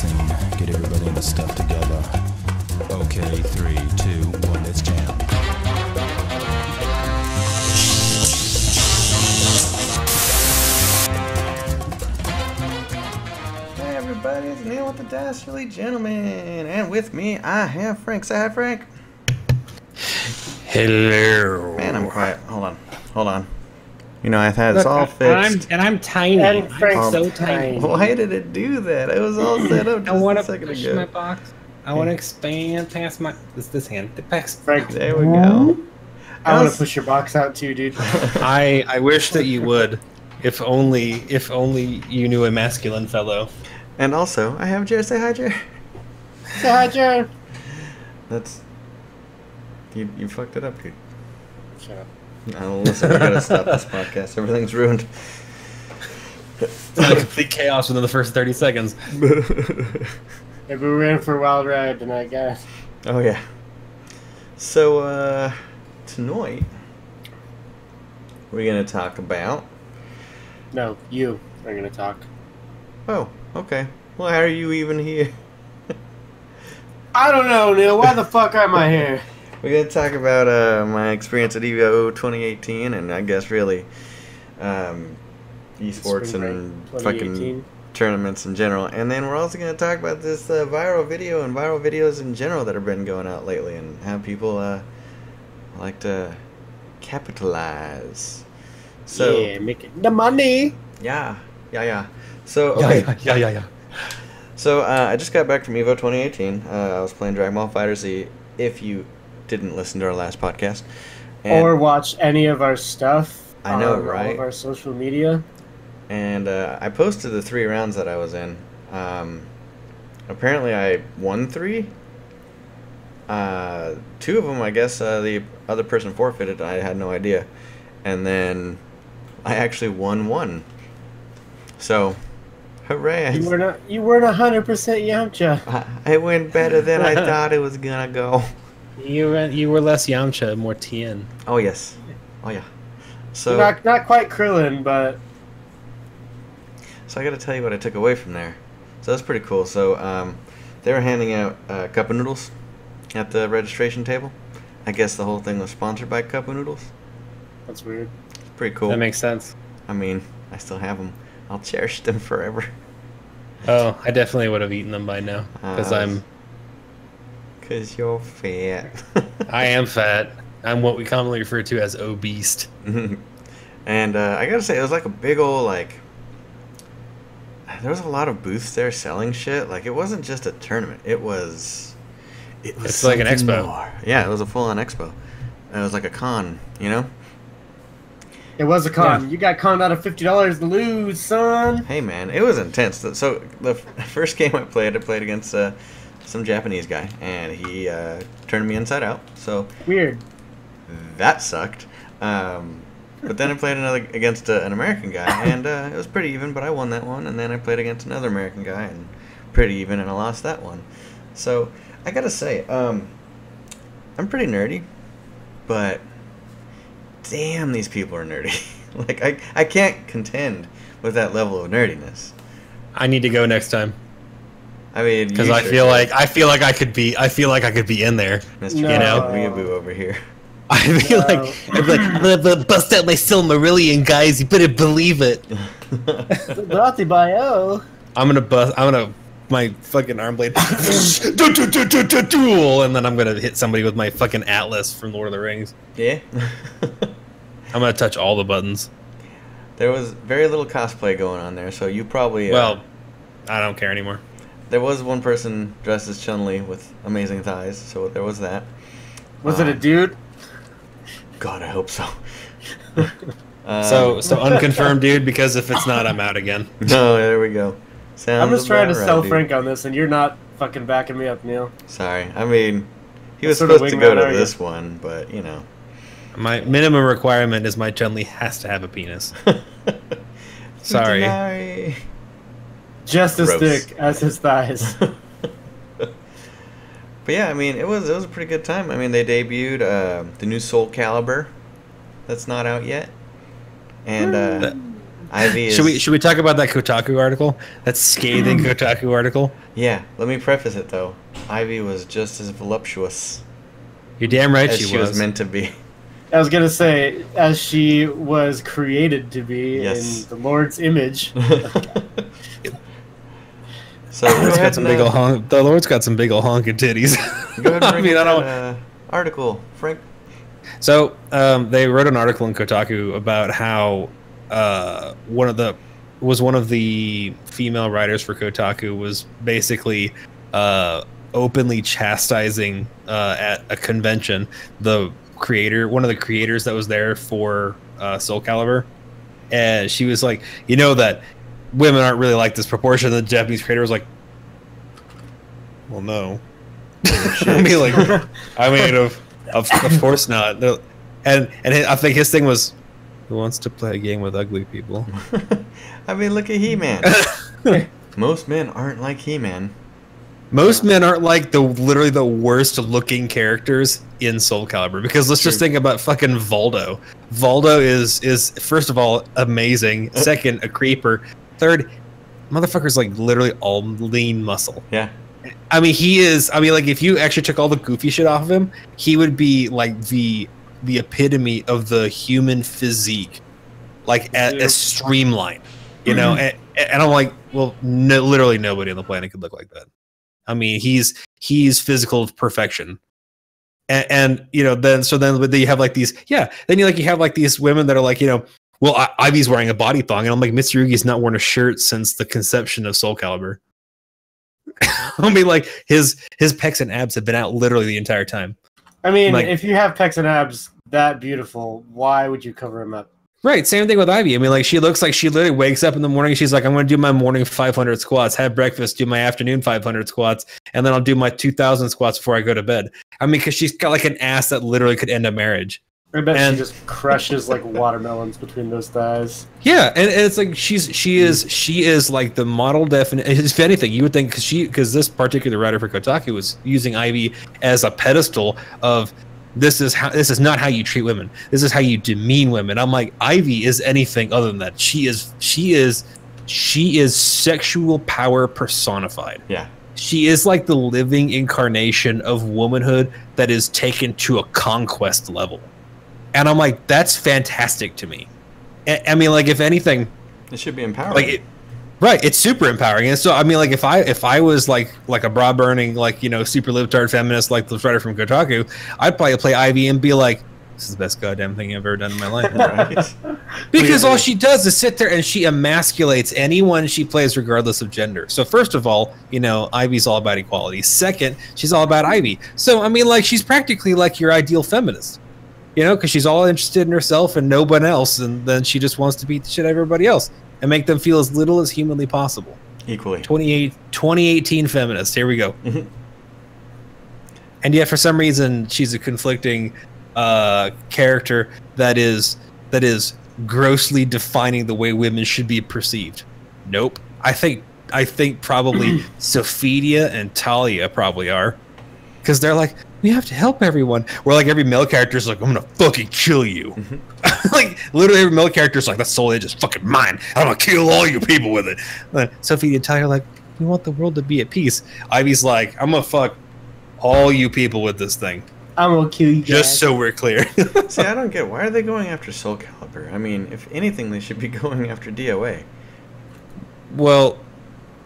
and get everybody in the stuff together. Okay, 3, 2, 1, let's jam. Hey everybody, it's Neil with the Dastardly Gentleman, and with me I have Frank. Say hi, Frank. Hello. Man, I'm quiet. Hold on. You know, I've had this all fixed. I'm tiny. And Frank's I'm so tiny. Why did it do that? It was all set up I just want a to second push ago. my box. I want to expand past my this hand. Past Frank, There we go. I want to push your box out too, dude. I wish that you would. If only you knew a masculine fellow. And also, I have Jared. Say hi, Jared. Say hi, Jared. That's... You fucked it up, dude. Shut up. No, listen, we gotta stop this podcast. Everything's ruined. Complete chaos within the first 30 seconds. Maybe we're in for a wild ride tonight, guys. Oh, yeah. So, tonight, we're gonna talk about... No, you are going to talk. Oh, okay. Well, how are you even here? I don't know, Neil. Why the fuck am I here? We're going to talk about my experience at EVO 2018 and I guess really esports Spring and break fucking 2018. tournaments in general. And then we're also going to talk about this viral video and viral videos in general that have been going out lately and how people like to capitalize. So, yeah, making the money. yeah. So, okay. Yeah. So, I just got back from EVO 2018. I was playing Dragon Ball FighterZ, if you didn't listen to our last podcast. And Or watch any of our stuff. I know, on right? all of our social media. And I posted the 3 rounds that I was in. Apparently, I won 3. 2 of them, I guess, the other person forfeited. I had no idea. And then I actually won 1. So, hooray! You weren't 100% Yamcha. I went better than I thought it was gonna go. You were less Yamcha, more Tien. Oh yes, oh yeah. So Not quite Krillin, but I got to tell you what I took away from there. So that's pretty cool. So they were handing out cup of noodles at the registration table. I guess the whole thing was sponsored by Cup of Noodles. that's weird. Pretty cool. That makes sense. I mean, I still have them. I'll cherish them forever. Oh, I definitely would have eaten them by now because Cause you're fat. I am fat. I'm what we commonly refer to as obese. And I gotta say, it was like a big old like. There was a lot of booths there selling shit. Like it wasn't just a tournament. It was. It's like an something expo. more. Yeah, it was a full-on expo. It was like a con, you know. It was a con. Yeah. You got conned out of $50 to lose, son. Hey man, it was intense. So the first game I played against some Japanese guy, and he turned me inside out. So Weird. that sucked. But then I played against an American guy, and it was pretty even. But I won that one, and then I played against another American guy, and pretty even, and I lost that one. So I gotta say, I'm pretty nerdy, but damn, these people are nerdy. Like I can't contend with that level of nerdiness. I need to go next time I mean, because you I sure feel should. like I could be in there. Mr. No. You know? Weeaboo over here. I feel No. I'd be like, I'm gonna bust out my Silmarillion, guys. You better believe it. Brought bio. I'm gonna my fucking arm blade, duel, and then I'm gonna hit somebody with my fucking Atlas from Lord of the Rings. Yeah. I'm gonna touch all the buttons. There was very little cosplay going on there, so you probably. Well, I don't care anymore. There was one person dressed as Chun-Li with amazing thighs, so there was that. Was it a dude? God, I hope so. So unconfirmed, dude. Because if it's not, I'm out again. No, there we go. Sounds I'm just trying to about sell right, Frank on this, and you're not fucking backing me up, Neil. dude. Sorry, I mean, he was What sort of supposed to go wingman to are you? this one, but you know. My minimum requirement is my Chun-Li has to have a penis. Sorry. Futanari. Just as Gross. thick as his thighs. But yeah, I mean, it was a pretty good time. I mean, they debuted the new Soul Calibur that's not out yet, and Ivy is... Should we talk about that Kotaku article? That scathing Kotaku article? Yeah, let me preface it though. Ivy was just as voluptuous You're damn right as she was. meant to be. I was gonna say, as she was created to be Yes. in the Lord's image. So Lord's got some big ol' honk. The Lord's got some big ol' honking titties. Go ahead and I mean, I don't. article, Frank. So they wrote an article in Kotaku about how one of the female writers for Kotaku was basically openly chastising at a convention one of the creators that was there for Soul Calibur, and she was like, you know that women aren't really like this proportion. The Japanese creator was like, well, no. I mean, of course not. And I think his thing was, who wants to play a game with ugly people? I mean, look at He-Man. Most men aren't like He-Man. Most men aren't like literally the worst looking characters in Soul Calibur, because let's just think about fucking Voldo. Voldo is first of all amazing. Second, a creeper. Third, motherfucker's like literally all lean muscle. Yeah. I mean, like if you actually took all the goofy shit off of him, he would be like the epitome of the human physique, like as streamlined, you know. And I'm like, well, literally nobody on the planet could look like that. I mean, he's physical perfection, and you know, then you have like these, then you have like these women that are like, you know, well, Ivy's wearing a body thong, and I'm like, Mitsurugi's not worn a shirt since the conception of Soul Calibur. I mean, like his pecs and abs have been out literally the entire time. I mean, like, if you have pecs and abs that beautiful, why would you cover them up? Right, same thing with Ivy. I mean, like she looks like she literally wakes up in the morning. She's like, I'm going to do my morning 500 squats, have breakfast, do my afternoon 500 squats, and then I'll do my 2,000 squats before I go to bed. I mean, because she's got like an ass that literally could end a marriage. I bet she just crushes like watermelons between those thighs. Yeah, and it's like she is like the model definition. If anything, you would think because this particular writer for Kotaku was using Ivy as a pedestal of this is not how you treat women. This is how you demean women. I'm like, Ivy is anything other than that. She is sexual power personified. Yeah. She is like the living incarnation of womanhood that is taken to a conquest level. And I'm like, that's fantastic to me. I mean, like, if anything, it should be empowering. Like, right? It's super empowering. And so, I mean, like, if I was like a bra burning, like, you know, super libtard feminist, like the writer from Kotaku, I'd probably play Ivy and be like, this is the best goddamn thing I've ever done in my life. Right? Because all she does is sit there and she emasculates anyone she plays, regardless of gender. So first of all, you know, Ivy's all about equality. Second, she's all about Ivy. So I mean, like, she's practically like your ideal feminist. You know, because she's all interested in herself and no one else, and then she just wants to beat the shit out of everybody else and make them feel as little as humanly possible. Equally. 2018 feminist. Here we go. And yet, for some reason, she's a conflicting character that is grossly defining the way women should be perceived. Nope. I think probably Sophia and Talia probably are, because they're like, we have to help everyone. Where like every male character is like, I'm gonna fucking kill you. Like literally every male character is like, that soul edge is fucking mine. I'm gonna kill all you people with it. But Sophie and Talia are like, we want the world to be at peace. Ivy's like, I'm gonna fuck all you people with this thing. I'm gonna kill you guys. Just so we're clear. See, I don't get, why are they going after Soul Calibur? I mean, if anything, they should be going after DOA. Well,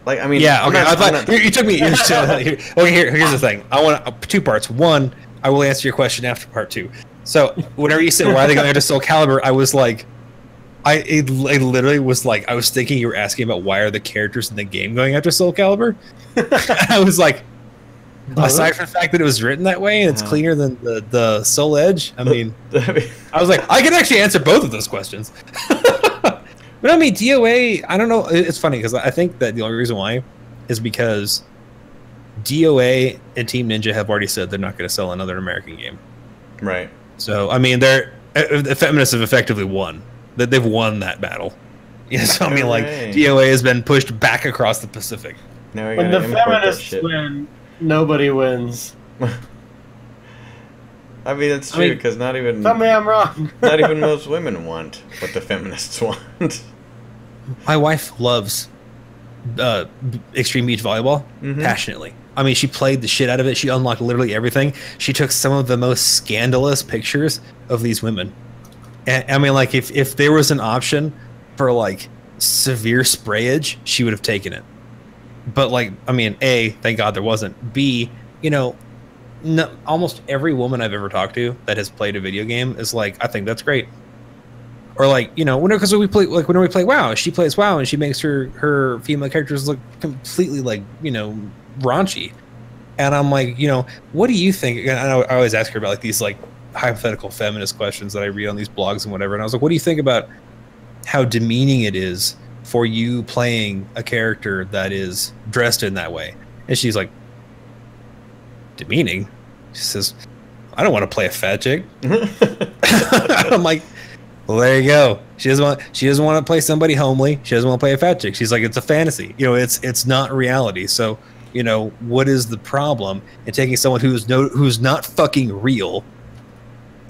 like, I mean, yeah, okay. I thought you took me. Here's the thing. I want two parts. One, I will answer your question after part two. So, whenever you said why are they going after Soul Calibur, I was like, I literally was like, I was thinking you were asking about why are the characters in the game going after Soul Calibur. I was like, aside from the fact that it was written that way and it's cleaner than the Soul Edge. I mean, I was like, I can actually answer both of those questions. But I mean, DOA, I don't know. It's funny because I think that the only reason why is because DOA and Team Ninja have already said they're not going to sell another American game. Right. So, I mean, the feminists have effectively won. They've won that battle. Yeah, so, I mean, like, DOA has been pushed back across the Pacific. Now when the feminists win, nobody wins. I mean, it's true, because not even... Tell me I'm wrong. Not even most women want what the feminists want. My wife loves extreme beach volleyball passionately. I mean, she played the shit out of it. She unlocked literally everything. She took some of the most scandalous pictures of these women. And I mean, like, if there was an option for like severe sprayage, she would have taken it. But like, I mean, A, thank God there wasn't. B, you know, no, almost every woman I've ever talked to that has played a video game is like, I think that's great. Or like, you know, because we play, like, whenever we play WoW, she plays WoW and she makes her female characters look completely like, you know, raunchy. And I'm like, you know, what do you think? And I always ask her about like these like hypothetical feminist questions that I read on these blogs and whatever. And I was like, what do you think about how demeaning it is for you playing a character that is dressed in that way? And she's like, demeaning? She says, I don't want to play a fat chick. I'm like, well, there you go. She doesn't want to play somebody homely. She doesn't want to play a fat chick. She's like, it's a fantasy. You know, it's not reality. So, you know, what is the problem in taking someone who's not fucking real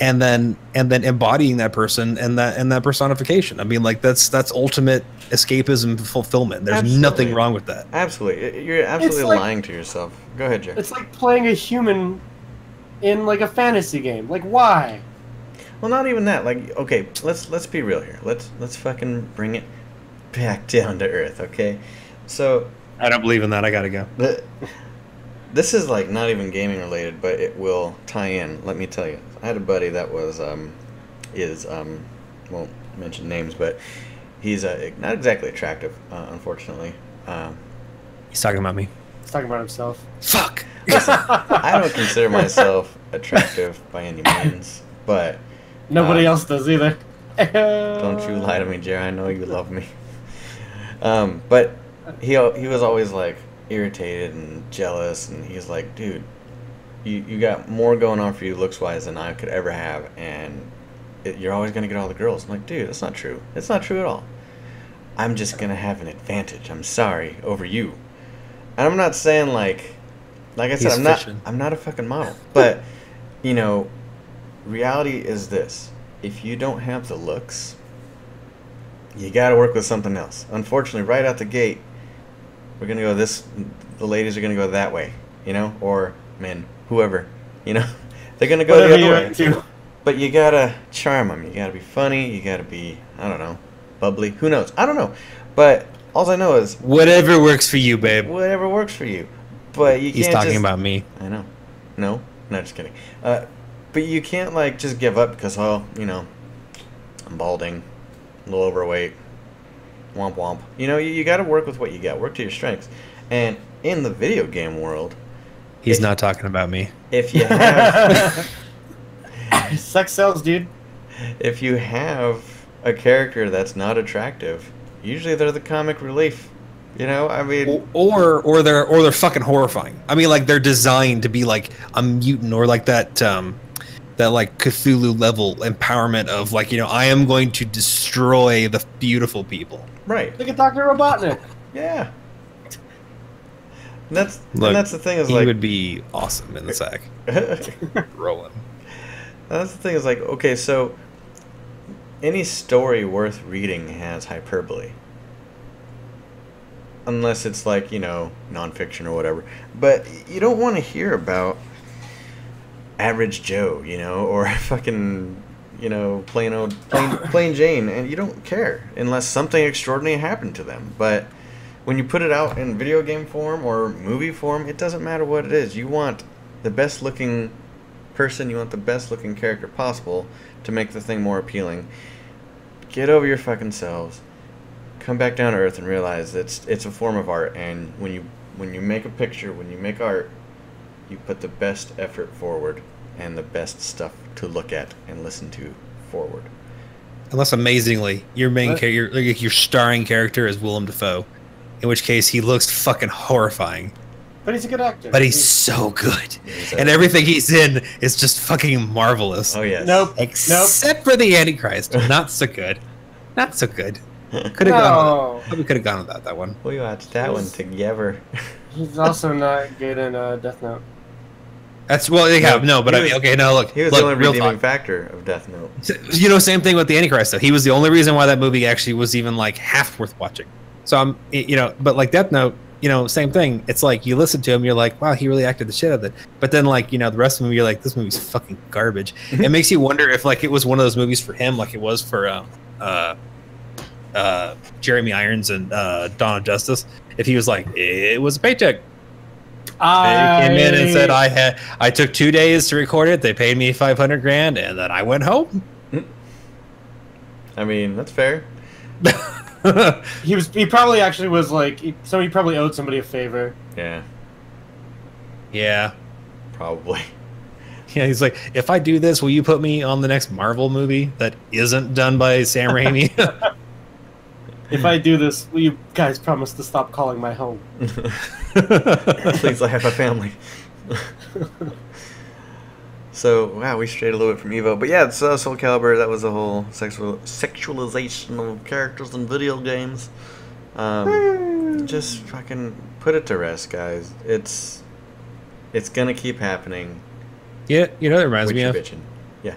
and then embodying that person and that personification? I mean, like, that's ultimate escapism fulfillment. There's nothing wrong with that. Absolutely. You're absolutely like, lying to yourself. Go ahead, Jay. It's like playing a human in like a fantasy game. Like, why? Well, not even that. Like, okay, let's be real here. Let's fucking bring it back down to earth, okay? So I don't believe in that. I gotta go. This is like not even gaming related, but it will tie in. Let me tell you. I had a buddy that was won't mention names, but he's not exactly attractive, unfortunately. He's talking about me. He's talking about himself. Fuck. Listen, I don't consider myself attractive by any means, but Nobody else does either. don't you lie to me, Jerry. I know you love me. But he was always like irritated and jealous, and he's like, dude, you got more going on for you looks wise than I could ever have, and you're always gonna get all the girls. I'm like, dude, that's not true. It's not true at all. I'm just gonna have an advantage. I'm sorry, over you. And I'm not saying like I said, I'm not a fucking model, but you know, reality is this: if you don't have the looks, you got to work with something else. Unfortunately, right out the gate, we're gonna go this. The ladies are gonna go that way, you know, or men, whoever, you know, they're gonna go the other way. Into. But you gotta charm them. You gotta be funny. You gotta be, I don't know, bubbly. Who knows? I don't know. But all I know is whatever works for you, babe. whatever works for you. But you can't. He's talking about me. I know. No, just kidding. But you can't like just give up because, oh, you know, I'm balding, a little overweight, womp womp. You know, you got to work with what you got. Work to your strengths. And in the video game world, he's not talking about me. If you have Sex sells, dude. if you have a character that's not attractive, usually they're the comic relief. You know, I mean, or they're fucking horrifying. I mean, like, they're designed to be like a mutant, or like that like Cthulhu level empowerment of like, you know, I am going to destroy the beautiful people. right? Look at Dr. Robotnik. Yeah. And that's the thing is he like would be awesome in the sack. Rolling. That's the thing is like, okay, so any story worth reading has hyperbole. Unless it's like, you know, nonfiction or whatever. But you don't want to hear about average Joe, you know, or fucking, you know, plain Jane, and you don't care unless something extraordinary happened to them. But when you put it out in video game form or movie form, it doesn't matter what it is. You want the best looking person, you want the best looking character possible to make the thing more appealing. Get over your fucking selves. Come back down to earth and realize it's a form of art, and when you make a picture, when you make art, you put the best effort forward and the best stuff to look at and listen to forward. Unless amazingly your main character, your starring character is Willem Dafoe, in which case he looks fucking horrifying. But he's a good actor. But he's so good, and everything he's in is just fucking marvelous. Oh yes. Nope. Except for the Antichrist, not so good. Not so good. Could have No. gone. Probably could have gone without that one. We watched that one together. He's also not good in Death Note. That's well, yeah, no, but I mean, okay, no, look, He was look, the only real redeeming talk. factor of Death Note. You know, same thing with the Antichrist. Though he was the only reason why that movie actually was even like half worth watching. So I'm, you know, but like Death Note, you know, same thing. It's like you listen to him, you're like, wow, he really acted the shit out of it. But then, like, you know, the rest of the movie, you're like, this movie's fucking garbage. It makes you wonder if like it was one of those movies for him, like it was for Jeremy Irons and Dawn of Justice. If he was like, it was a paycheck. They came in and said I took 2 days to record it. They paid me $500,000, and then I went home. I mean, that's fair. He probably actually was like, somebody probably owed somebody a favor. Yeah, Yeah. probably. Yeah, he's like, if I do this, will you put me on the next Marvel movie that isn't done by Sam Raimi? If I do this, will you guys promise to stop calling my home? Please, I have a family. So, wow, we strayed a little bit from Evo. But yeah, so Soul Calibur, that was the whole sexualization of characters in video games. Just fucking put it to rest, guys. It's gonna keep happening. Yeah, you know, that reminds What me you of. bitching? Yeah.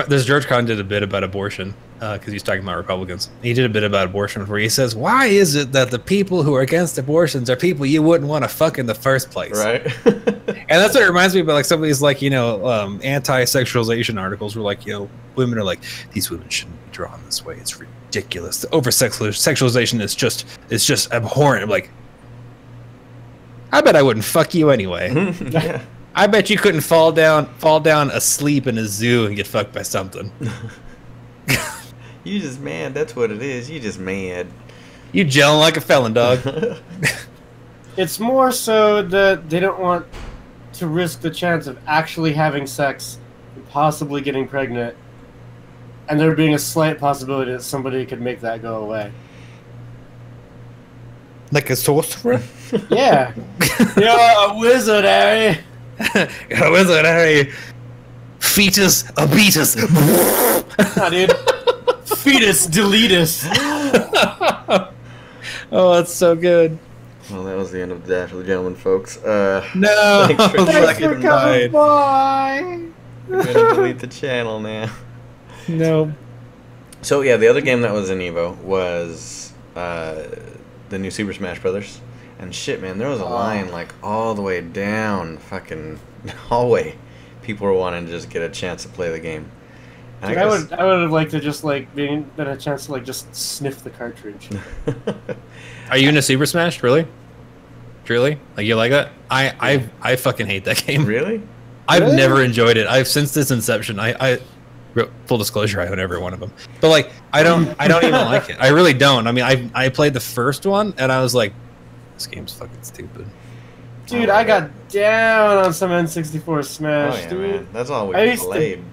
There's George Carlin did a bit about abortion because he's talking about Republicans. He did a bit about abortion where he says, "Why is it that the people who are against abortions are people you wouldn't want to fuck in the first place?" Right? And that's what it reminds me about, like some of these, like, you know, anti-sexualization articles where, like, you know, women are like, these women shouldn't be drawn this way. It's ridiculous. The over-sexualization is just abhorrent. I'm like, I bet I wouldn't fuck you anyway. Yeah. I bet you couldn't fall down asleep in a zoo and get fucked by something. You just mad. That's what it is. You just mad. You gelling like a felon, dog. It's more so that they don't want to risk the chance of actually having sex and possibly getting pregnant, and there being a slight possibility that somebody could make that go away. Like a sorcerer? Yeah. You're a wizard, Harry. A wizard, Harry. Fetus, a beatus. Nah, dude. Fetus, deletus. Oh, that's so good. Well, that was the end of the Dash of the Gentleman, folks. No, Thanks for Thanks for fucking coming by. We're gonna delete the channel now. no. So yeah, the other game that was in Evo was the new Super Smash Brothers. And shit, man, there was a line like all the way down fucking hallway. People were wanting to just get a chance to play the game. And Dude, I would have liked to just like been a chance to like just sniff the cartridge. Are you into Super Smash? Really? Truly? Like, you like that? I fucking hate that game. Really? I've Really? never enjoyed it. I've since its inception. Full disclosure, I own every one of them. But like, I don't even like it. I really don't. I mean, I played the first one and I was like, this game's fucking stupid. Dude, I got down on some N64 Smash, Oh yeah, dude. man. That's all we I used to- played.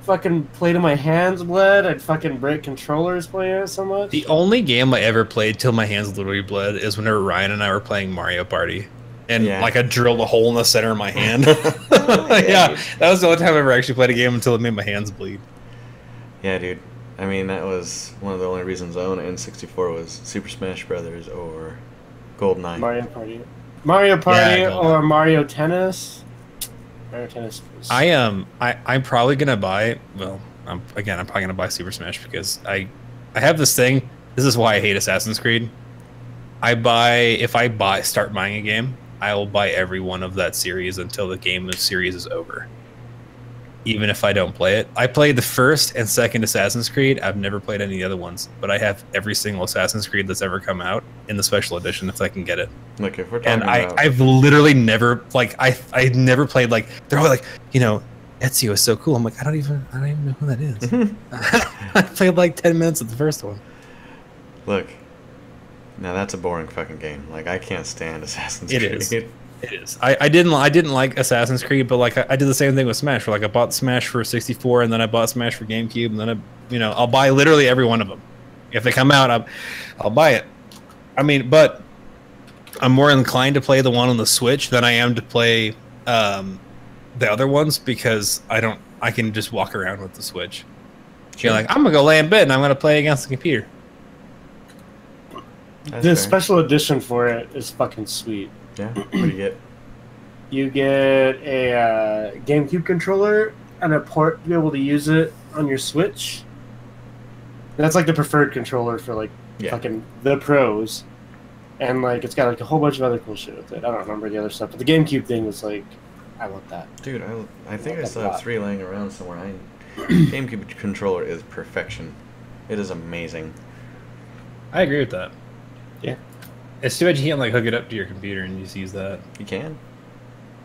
Fucking play till my hands bled. I'd fucking break controllers playing it so much. The only game I ever played till my hands literally bled is whenever Ryan and I were playing Mario Party. And Yeah. like I drilled a hole in the center of my hand. Yeah, that was the only time I ever actually played a game until it made my hands bleed. Yeah, dude. I mean, that was one of the only reasons I owned an N64 was Super Smash Brothers or GoldenEye. Mario Party. Mario Party Yeah, or Mario Tennis. Mario Tennis. Was... I'm probably gonna buy. Well, I'm probably gonna buy Super Smash because I have this thing. This is why I hate Assassin's Creed. If I start buying a game, I will buy every one of that series until the game of series is over. Even if I don't play it, I played the first and second Assassin's Creed. I've never played any of the other ones, but I have every single Assassin's Creed that's ever come out in the special edition if I can get it. Look, if we're talking And about... I've literally never I never played, like, they're all like, you know, Ezio is so cool. I'm like, I don't even know who that is. I played like 10 minutes of the first one. Look, now that's a boring fucking game. Like, I can't stand Assassin's Creed. It is. It is. I didn't like Assassin's Creed, but like I did the same thing with Smash. Where like I bought Smash for 64, and then I bought Smash for GameCube, and then I'll buy literally every one of them. If they come out, I'll buy it. I mean, but I'm more inclined to play the one on the Switch than I am to play the other ones because I can just walk around with the Switch. Sure. You're like, I'm gonna go lay in bed and I'm gonna play against the computer. That's The fair. special edition for it is fucking sweet. Yeah, what do you get? you get a GameCube controller and a port to be able to use it on your Switch. That's like the preferred controller for like fucking the pros. And like it's got like a whole bunch of other cool shit with it. I don't remember the other stuff, but the GameCube thing was like, I want that. Dude, I think I still have 3 laying around somewhere. GameCube controller is perfection. It is amazing. I agree with that. Yeah. It's too bad you can't like hook it up to your computer and just use that. You can.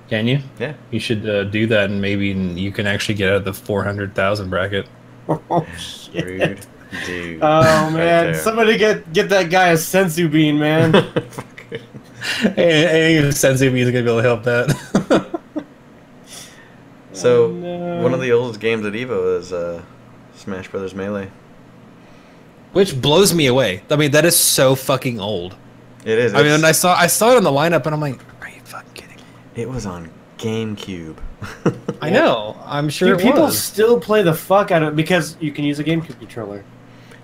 Can you? Yeah. You should do that, and maybe you can actually get out of the 400,000 bracket. Oh shit. Rude. Dude. Oh man, somebody get that guy a sensu bean, man. Any sensu bean is gonna be able to help that. So one of the oldest games at Evo is Smash Brothers Melee. Which blows me away. I mean, that is so fucking old. It is. I mean, I saw it on the lineup, and I'm like, are you fucking kidding me? It was on GameCube. I know. I'm sure Dude, it people was. still play the fuck out of it because you can use a GameCube controller.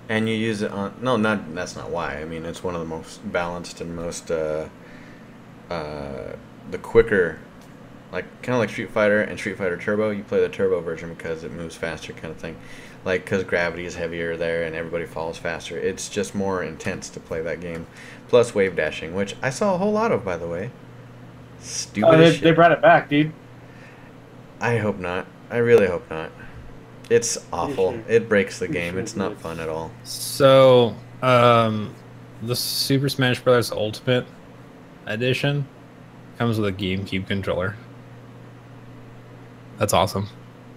And you use it on... No, that's not why. I mean, it's one of the most balanced and most... the quicker... Like, kind of like Street Fighter and Street Fighter Turbo. You play the Turbo version because it moves faster kind of thing. Like, because gravity is heavier there and everybody falls faster. It's just more intense to play that game. Plus wave dashing, which I saw a whole lot of, by the way. Stupid as shit. They brought it back, dude. I hope not. I really hope not. It's awful. It breaks the game. It's not fun at all. So, the Super Smash Bros. Ultimate Edition comes with a GameCube controller. That's awesome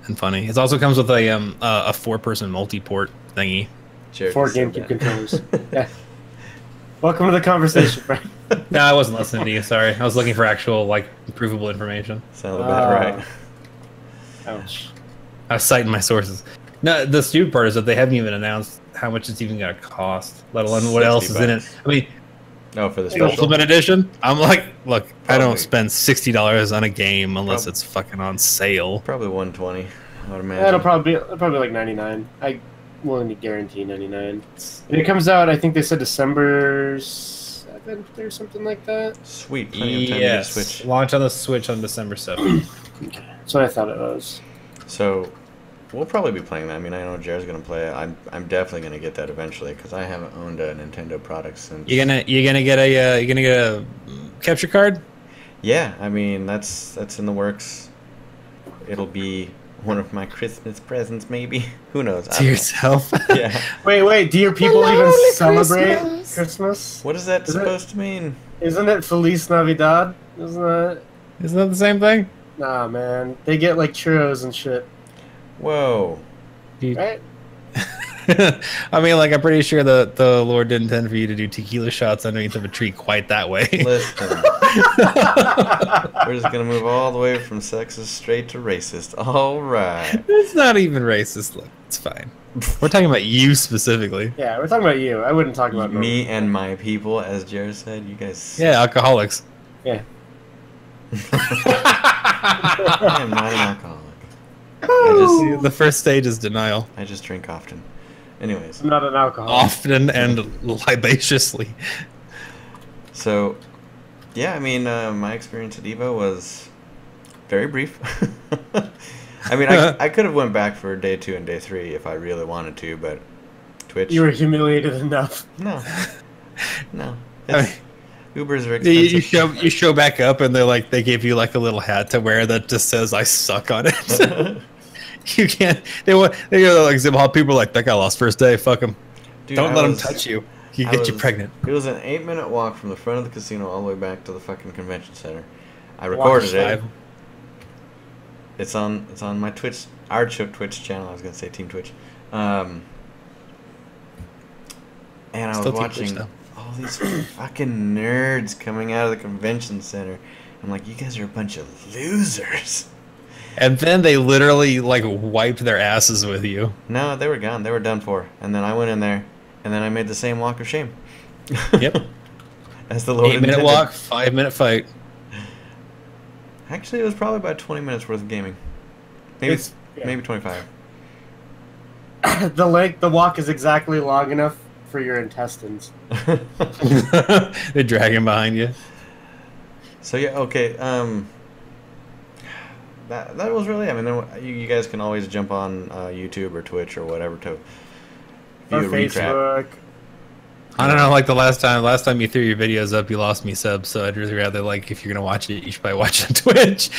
and funny. It also comes with a 4-person multi-port thingy. Jared 4 said GameCube that. controllers. Yeah. Welcome to the conversation, Brian. No, I wasn't listening to you. Sorry, I was looking for actual like provable information. Sounds about right. Ouch. I was citing my sources. No, the stupid part is that they haven't even announced how much it's even going to cost, let alone what else is in it. I mean, No, for the the special. Ultimate Edition. I'm like, look, I Probably. don't spend $60 on a game unless it's fucking on sale. Probably 120. I would imagine. It'll probably be like 99. I'm willing to guarantee 99. And it comes out, I think they said December 7th or something like that. Sweet. Plenty of time to get a Switch. Launch on the Switch on December 7th. That's what I thought it was. So, we'll probably be playing that. I mean, I know Jared's gonna play it. I'm definitely gonna get that eventually because I haven't owned a Nintendo product since. You gonna get a capture card? Yeah, I mean that's in the works. It'll be one of my Christmas presents, maybe. Who knows? I To don't know. yourself? Yeah. Wait, do your people even celebrate Christmas? What is that Is it- supposed to mean? Isn't it Feliz Navidad? Isn't that? Isn't that the same thing? Nah, man. They get like churros and shit, Whoa. right? I mean, like, I'm pretty sure the Lord didn't intend for you to do tequila shots underneath of a tree quite that way. Listen. We're just gonna move all the way from sexist straight to racist. All right. It's not even racist. Look, it's fine. We're talking about you specifically. Yeah, we're talking about you. I wouldn't talk about Me and my people, as Jared said. You guys. Yeah, alcoholics. Yeah. I am not an alcoholic. The first stage is denial. I just drink often. Anyways. I'm not an alcoholic. Often and libaciously. So, yeah, I mean, my experience at Evo was very brief. I mean, I could have went back for day 2 and day 3 if I really wanted to, but Twitch. You were humiliated enough. No. No. I mean, Ubers are expensive. you show back up and they give you like a little hat to wear that just says "I suck" on it. You can't. They go like Zim Hall. People are like, that guy lost first day. Fuck him. Dude, Don't I let him was- touch you. He I get you was- pregnant. It was an 8-minute walk from the front of the casino all the way back to the fucking convention center. I recorded it. It's on my Twitch, our Twitch channel. I was gonna say Team Twitch. And I was Still Team watching Twitch, all these fucking nerds coming out of the convention center. I'm like, you guys are a bunch of losers. And then they literally like wiped their asses with you. No, they were gone. They were done for. And then I went in there, and then I made the same walk of shame. Yep. As the Lord 8-minute intended. walk, 5-minute fight. Actually, it was probably about 20 minutes worth of gaming. Maybe It's- yeah. maybe 25. The walk is exactly long enough for your intestines. They're dragging behind you. So yeah, okay. that was really. I mean, you guys can always jump on YouTube or Twitch or whatever to view Or a recap. Facebook. I don't know. Like the last time you threw your videos up, you lost me subs. So I'd really rather like if you're gonna watch it, you should probably watch it on Twitch.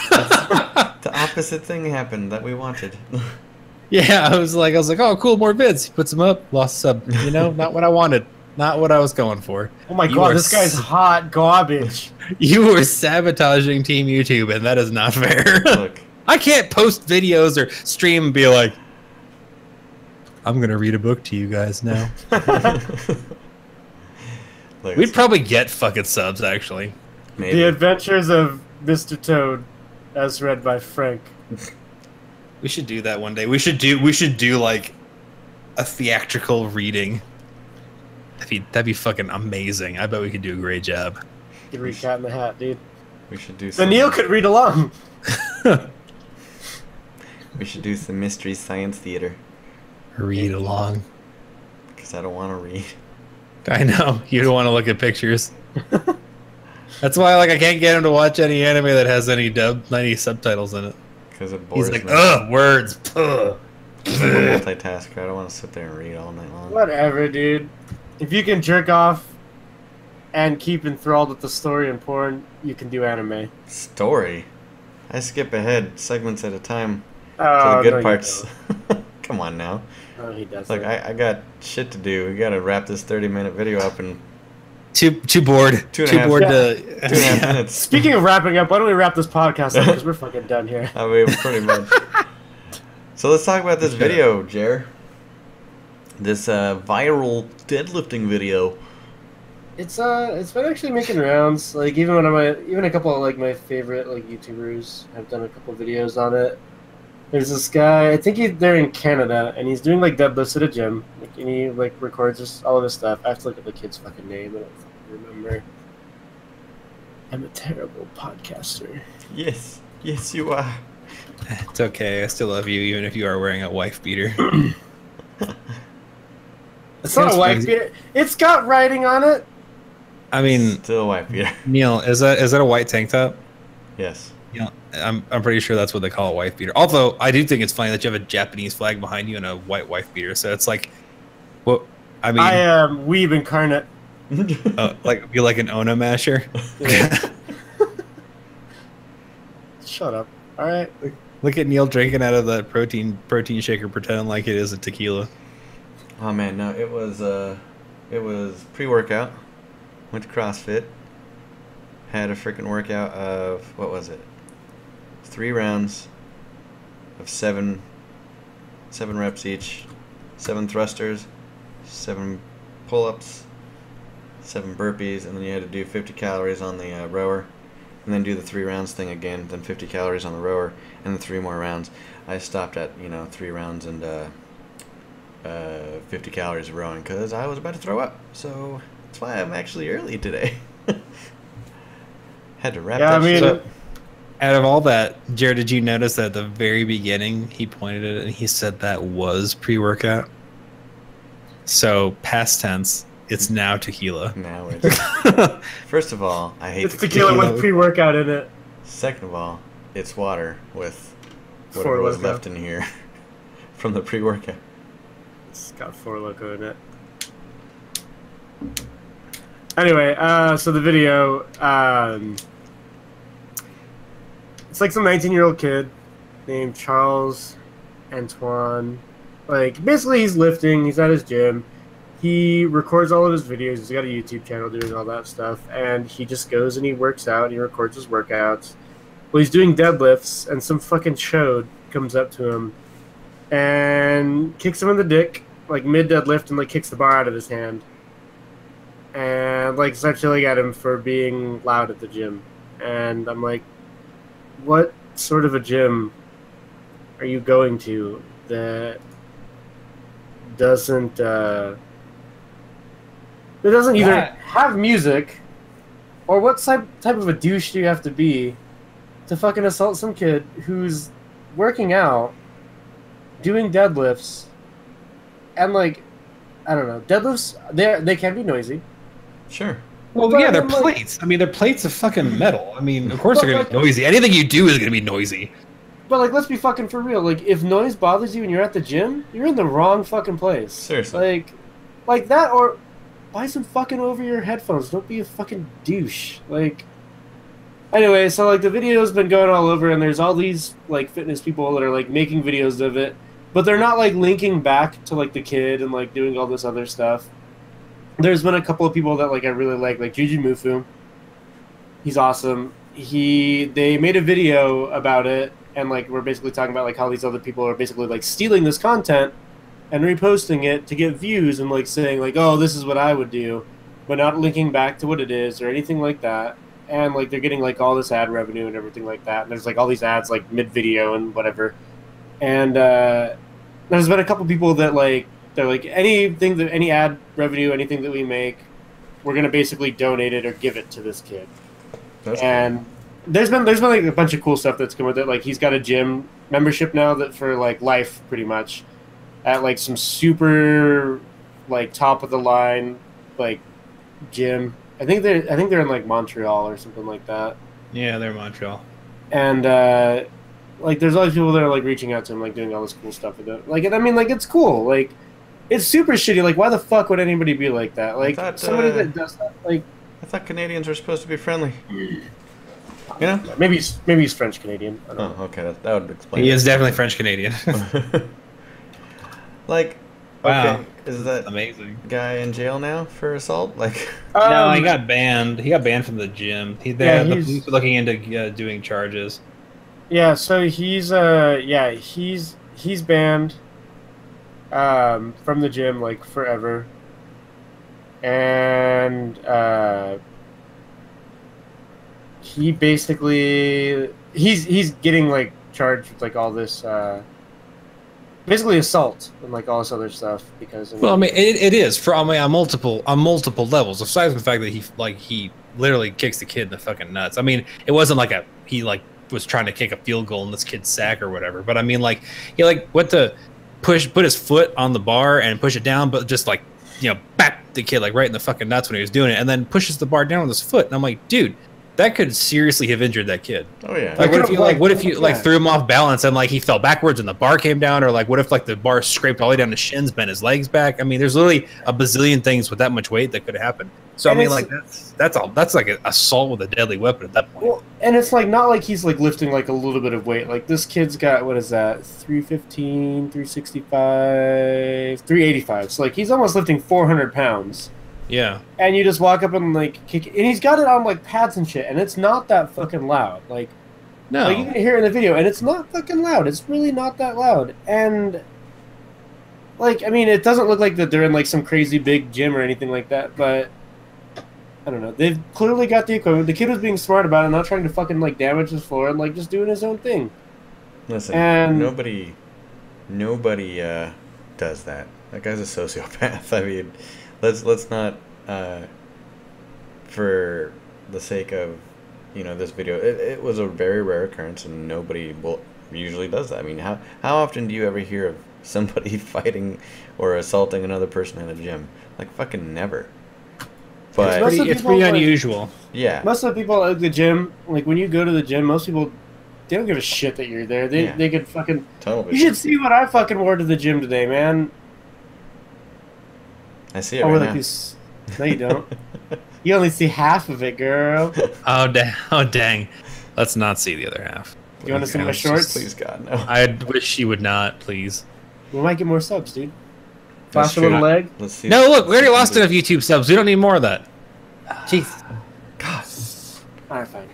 The opposite thing happened that we wanted. Yeah, I was like, oh, cool, more vids. He puts them up, lost sub. You know, not what I wanted, not what I was going for. Oh my You god, are this guy's hot garbage. You were sabotaging Team YouTube, and that is not fair. Look, I can't post videos or stream and be like, I'm gonna read a book to you guys now. look, We'd probably get fucking subs actually. maybe. The Adventures of Mr. Toad, as read by Frank. We should do that one day. We should do like a theatrical reading. That'd be fucking amazing. I bet we could do a great job. You could read Cat in the Hat, dude. We should do. Then Neil could read along. We should do some mystery science theater. Read along. Because I don't want to read. I know you don't want to look at pictures. That's why, like, I can't get him to watch any anime that has any subtitles in it. Because it bores He's like, me. ugh, words. Ugh. I'm a multitasker. I don't want to sit there and read all night long. Whatever, dude. If you can jerk off and keep enthralled with the story and porn, you can do anime. Story? I skip ahead segments at a time to Oh, the good no, you parts. Come on now. don't. No, he doesn't. Like, I got shit to do. We gotta wrap this 30-minute video up in Too bored. Two and a Too half- bored Yeah. to. 2.5 minutes. Speaking of wrapping up, why don't we wrap this podcast up? Because we're fucking done here. I mean, pretty much. So let's talk about this video, Jer. This viral deadlifting video. It's been actually making rounds. Like even a couple of like my favorite like YouTubers have done a couple videos on it. There's this guy, I think they're in Canada, and he's doing like deadlifts at a gym. Like, and he like records just all of his stuff. I have to look at the kid's fucking name. I don't fucking remember. I'm a terrible podcaster. Yes, you are. It's okay. I still love you, even if you are wearing a wife beater. It's not a wife beater. It's got writing on it. I mean, Still a white beater. Neil, is that a white tank top? Yes. You know, I'm pretty sure that's what they call a wife beater. Although I do think it's funny that you have a Japanese flag behind you and a white wife beater. So it's like, what? I mean, I am weeb incarnate. like you're like an Ona masher. Shut up. All right. Look at Neil drinking out of the protein shaker, pretending like it is a tequila. Oh man, no, it was pre-workout. Went to CrossFit. Had a freaking workout of what was it? 3 rounds of 7 reps each, 7 thrusters, 7 pull-ups, 7 burpees, and then you had to do 50 calories on the rower, and then do the 3 rounds thing again, then 50 calories on the rower, and then 3 more rounds. I stopped at 3 rounds and 50 calories of rowing because I was about to throw up. So that's why I'm actually early today. Had to wrap that shit up. Out of all that, Jared, did you notice that at the very beginning he pointed at it and he said that was pre-workout? So past tense, it's now tequila. Now it's first of all, I hate It's tequila with pre-workout in it. Second of all, it's water with Four whatever was Loko. left in here from the pre-workout. It's got 4 Loko in it. Anyway, so the video, it's like some 19-year-old kid named Charles Antoine. Like, basically he's lifting, he's at his gym. He records all of his videos, he's got a YouTube channel doing all that stuff, and he just goes and he works out, and he records his workouts. Well, he's doing deadlifts, and some fucking chode comes up to him and kicks him in the dick, like mid-deadlift, and like kicks the bar out of his hand. And like starts yelling at him for being loud at the gym. And I'm like, what sort of a gym are you going to that doesn't either have music, or what type of a douche do you have to be to fucking assault some kid who's working out, doing deadlifts, and like, I don't know, deadlifts, they can be noisy. Sure. Well, But yeah, they're I'm like- plates. I mean, they're plates of fucking metal. I mean, of course But they're gonna like- be noisy. Anything you do is gonna be noisy. But like, let's be fucking for real. Like, if noise bothers you and you're at the gym, you're in the wrong fucking place. Seriously. Like that, or buy some fucking over-ear headphones. Don't be a fucking douche. Like, anyway, so like the video's been going all over, and there's all these like fitness people that are like making videos of it, but they're not like linking back to like the kid and like doing all this other stuff. There's been a couple of people that like I really like Juju Mufu. He's awesome. They made a video about it, and like we're basically talking about like how these other people are basically like stealing this content and reposting it to get views and like saying like, oh, this is what I would do, but not linking back to what it is or anything like that. And like they're getting like all this ad revenue and everything like that. And there's like all these ads like mid video and whatever. And there's been a couple people that like they're like any ad revenue, anything that we make, we're gonna basically donate it or give it to this kid. That's And there's been like a bunch of cool stuff that's come with it. Like he's got a gym membership now that for like life pretty much at like some super like top of the line like gym. I think they're in like Montreal or something like that. Yeah, they're Montreal. And like there's all these people that are like reaching out to him, like doing all this cool stuff with it. Like, and I mean, like it's cool. Like it's super shitty. Like why the fuck would anybody be like that? Like thought, somebody that does that. Like I thought Canadians were supposed to be friendly. You know? maybe he's French Canadian. I don't know. Oh, okay. That would explain. He it. is definitely French Canadian. Like, Wow. okay, is that Amazing. guy in jail now for assault? Like, No, he got banned. He got banned from the gym. The he's- police were looking into doing charges. Yeah, so he's banned from the gym like forever. And he basically he's getting like charged with like all this basically assault and like all this other stuff because Well, I mean, it is for on multiple levels. Aside from the fact that he literally kicks the kid in the fucking nuts. I mean, it wasn't like he was trying to kick a field goal in this kid's sack or whatever. But I mean, like he like went to put his foot on the bar and push it down, but just like back the kid like right in the fucking nuts when he was doing it, and then pushes the bar down with his foot. And I'm like, dude, that could seriously have injured that kid. oh yeah. Like, what if you yeah. threw him off balance and like he fell backwards and the bar came down, or like what if like the bar scraped all the way down to shins, bent his legs back? I mean, there's literally a bazillion things with that much weight that could happen. So And I mean, it's- like that's like an assault with a deadly weapon at that point. well, and it's like not like he's like lifting like a little bit of weight. Like this kid's got what is that 315, 365, 385. So like he's almost lifting 400 pounds. Yeah, And you just walk up and like kick it. And he's got it on like pads and shit, and it's not that fucking loud. Like no, you can hear it in the video, and it's not fucking loud. It's really not that loud. And like I mean, it doesn't look like that they're in like some crazy big gym or anything like that, but I don't know. They've clearly got the equipment. The kid was being smart about it, not trying to fucking like damage his floor and like just doing his own thing. Listen, And- nobody does that. That guy's a sociopath. I mean, let's not for the sake of this video. It was a very rare occurrence, and nobody usually does that. I mean, how often do you ever hear of somebody fighting or assaulting another person in a gym? Like fucking never. But Most of it's people, pretty like- unusual. yeah, Most of the people at the gym, like when you go to the gym, most people they don't give a shit that you're there. Yeah. They could fucking. tunnel You vision. should see what I fucking wore to the gym today, man. I see it I wore right like now. these. No, you don't. You only see half of it, girl. Oh dang! Let's not see the other half. You want to see my Please, shorts? Please, God, no. I wish you would not, please. We might get more subs, dude. That's Flash a little true. leg. Let's see. No, look, we already lost enough YouTube subs. We don't need more of that. Jeez. God. Alright, fine.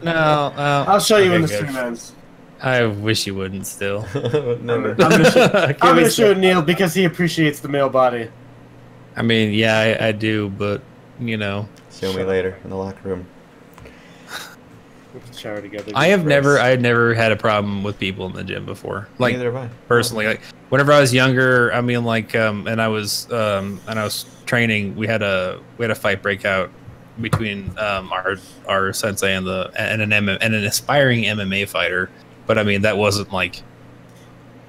No. I'll show you when the Okay, good. stream ends. I wish you wouldn't still. Never. I'm gonna show, I'm Give gonna me show some- Neil because he appreciates the male body. I mean, yeah, I do, but Show me later in the locker room. We can shower together. I had never had a problem with people in the gym before. Like Neither have I. personally, like whenever I was younger, I mean, like, and I was training. We had a fight break out between our sensei and an aspiring MMA fighter. But I mean, that wasn't like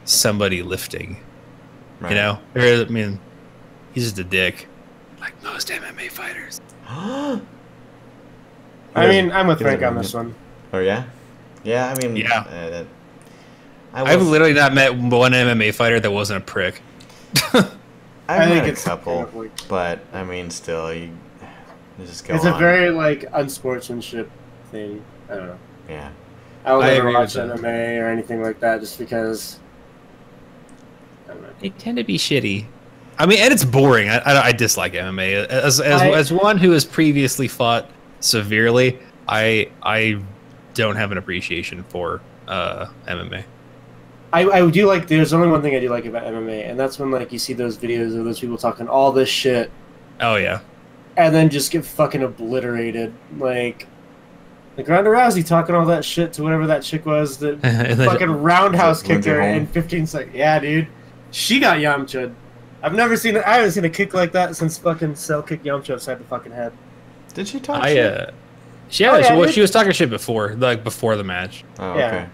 somebody lifting. Right. I mean, he's just a dick, like most MMA fighters. Oh I mean, I'm with Frank on this one. yeah, yeah. I mean, Yeah. I've I've literally not met one MMA fighter that wasn't a prick. I think met a it's couple, kind of like- but I mean, still, you just go It's on. a very like unsportsmanship thing. I don't know. Yeah. I would I never agree watch with that. MMA or anything like that just because. I don't know. They tend to be shitty. I mean, and it's boring. I dislike MMA. As one who has previously fought severely, I don't have an appreciation for MMA. I do like. There's only one thing I do like about MMA, and that's when like you see those videos of those people talking all this shit, Oh yeah. and then just get fucking obliterated. Like Ronda Rousey talking all that shit to whatever that chick was that And then- fucking roundhouse kicked Lindsay her Holm. in 15 seconds. Yeah, dude, she got Yamcha'd. I haven't seen a kick like that since fucking Cell kicked Yamcha upside the fucking head. Did she talk shit? She was talking shit before, like before the match. Oh, Yeah. okay.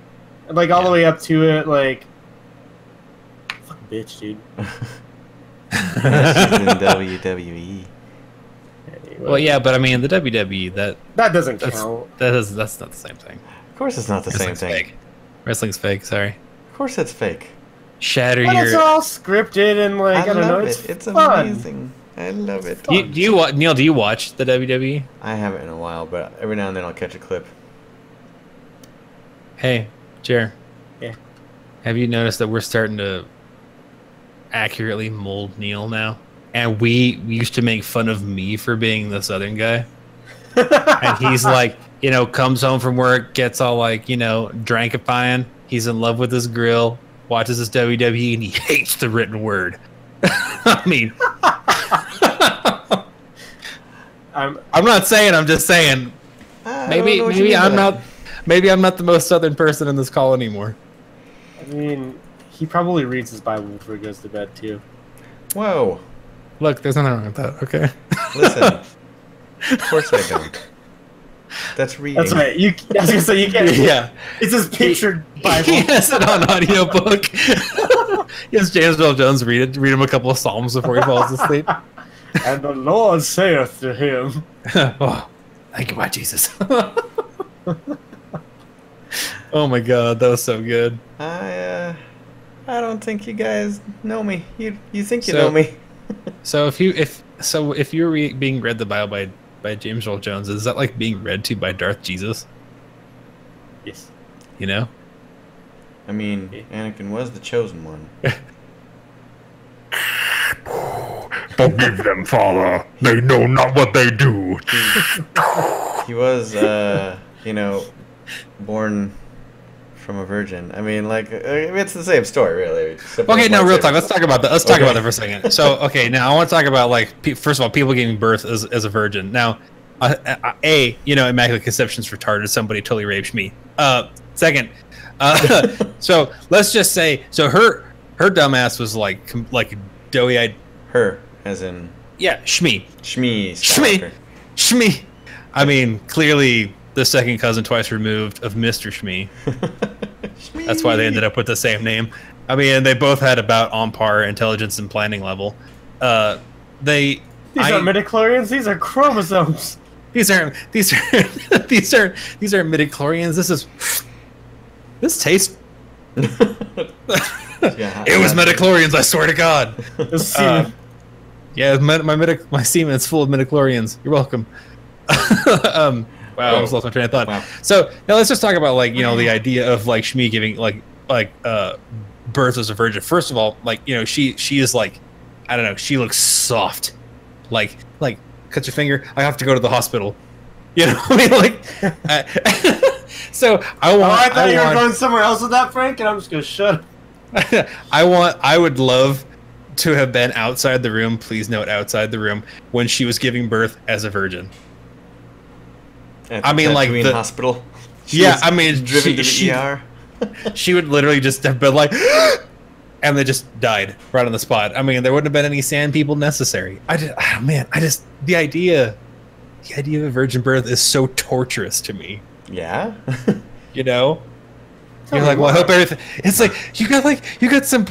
Like all the way up to it, like fucking bitch, dude. She's in WWE. Well, yeah, but I mean, the WWE That doesn't that's count. that's not the same thing. Of course, it's not the same Wrestling's thing. fake. Wrestling's fake. Sorry. Of course, it's fake. Shatter But it's your. all scripted and like I, don't know. love It's it. It's fun. amazing. I love it. Do you Neil? Do you watch the WWE? I haven't in a while, but every now and then I'll catch a clip. Hey, Jer. Yeah. Have you noticed that we're starting to accurately mold Neil now? And we used to make fun of me for being the Southern guy. And he's like, you know, comes home from work, gets all like, you know, drankifying. He's in love with his grill, watches his WWE, and he hates the written word. I mean, I'm not saying. I'm just saying. I Maybe don't know what you mean by that. Maybe I'm not the most Southern person in this call anymore. I mean, he probably reads his Bible before he goes to bed too. Whoa. Look, there's nothing wrong with that. Okay. Listen. Of course I don't. That's reading. That's right. I was gonna say you can't. Yeah. It's his pictured He Bible. has it on audiobook. He has James Earl Jones read him a couple of psalms before he falls asleep. And the Lord saith to him. Oh, thank you, my Jesus. Oh my God, that was so good. I don't think you guys know me. You think you So- know me? So if you're being read the Bible by James Earl Jones, is that like being read to by Darth Jesus? Yes. You know? I mean, Anakin was the chosen one. Forgive them, Father. They know not what they do. He was, you know, born from a virgin. I mean, like, it's the same story, really. Okay, now real talk. Let's talk about that. Let's talk Okay. about that for a second. So, okay, now I want to talk about like first of all, people giving birth as a virgin. Now, you know, immaculate conception's retarded. Somebody totally raped me. Second, so let's just say, so her dumbass was like doughy-eyed. Her, as in Yeah, Shmee. Skywalker. Shmee. I mean, clearly the second cousin twice removed of Mr. Shmee. That's why they ended up with the same name. I mean, they both had about on par intelligence and planning level. These aren't midichlorians. These are chromosomes. These aren't midichlorians. This tastes. Yeah, It was midichlorians. I swear to God. This semen. Yeah, my semen's full of midichlorians. You're welcome. Wow, I almost lost my train of thought. Wow. So now let's just talk about like, you know, the idea of like Shmee giving like birth as a virgin. First of all, like, you know, she is like, I don't know, she looks soft. Like cut your finger, I have to go to the hospital. You know what I mean? Like so I thought you were want going somewhere else with that, Frank, and I'm just gonna shut up. I would love to have been outside the room, please note outside the room, when she was giving birth as a virgin. At I mean, the like Tatooine the- hospital. Yeah, I mean, driven to the she- ER. She would literally just have been like, and they just died right on the spot. I mean, there wouldn't have been any sand people necessary. The idea of a virgin birth is so torturous to me. Yeah. You know, Tell you're me like, well, I more. hope everything. It's like you got some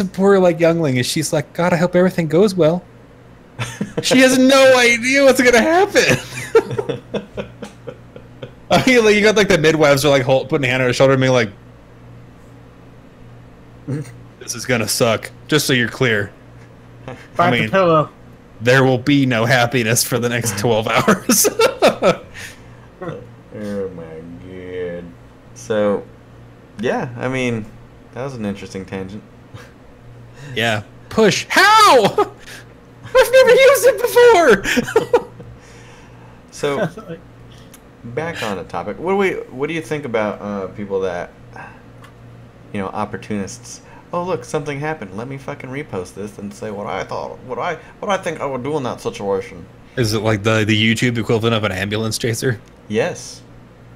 poor like youngling, and she's like, God, I hope everything goes well. She has no idea what's gonna happen. I mean, like, you got like the midwives are like putting a hand on her shoulder and being like, "This is gonna suck." Just so you're clear. Bite the pillow. There will be no happiness for the next 12 hours. Oh my god. So, yeah, I mean, that was an interesting tangent. Yeah. Push. How? I've never used it before. So, back on the topic. What do you think about people that, opportunists? Oh, look, something happened. Let me fucking repost this and say what I think I would do in that situation. Is it like the YouTube equivalent of an ambulance chaser? Yes.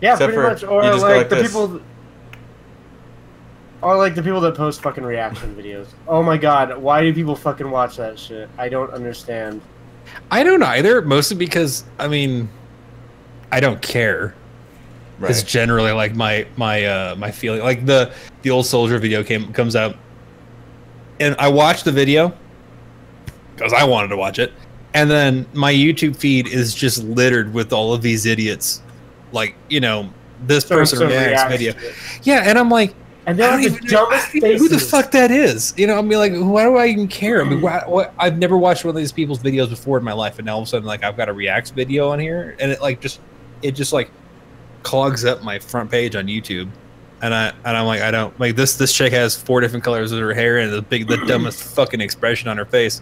Yeah, Except pretty much. Or you just go like the this. people. Or like the people that post fucking reaction videos. Oh my god, why do people fucking watch that shit? I don't understand. I don't either. Mostly because I don't care. Right. It's generally like my feeling. Like the old soldier video comes out, and I watched the video because I wanted to watch it, and then my YouTube feed is just littered with all of these idiots, like this person reacts video, yeah, and I'm like, and they're like the dumbest faces. Who the fuck that is? I'm like, why do I even care? I mean, I've never watched one of these people's videos before in my life, and now all of a sudden, like, I've got a reacts video on here, and it just like clogs up my front page on YouTube, and I'm like, I don't like this chick has 4 different colors of her hair and the dumbest fucking expression on her face.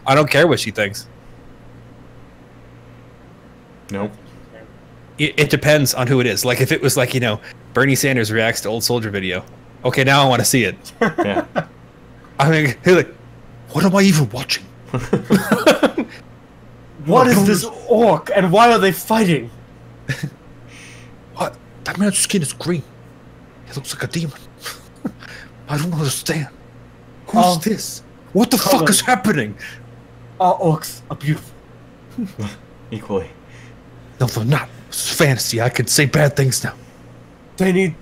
I don't care what she thinks. Nope. It depends on who it is. Like if it was like Bernie Sanders reacts to old soldier video. Okay, now I want to see it. Yeah. I mean, like, what am I even watching? What is this orc and why are they fighting? What? That man's skin is green. He looks like a demon. I don't understand. Who's this? What the fuck is happening? All orcs are beautiful. Equally. No, they're not. It's fantasy. I can say bad things now. They need...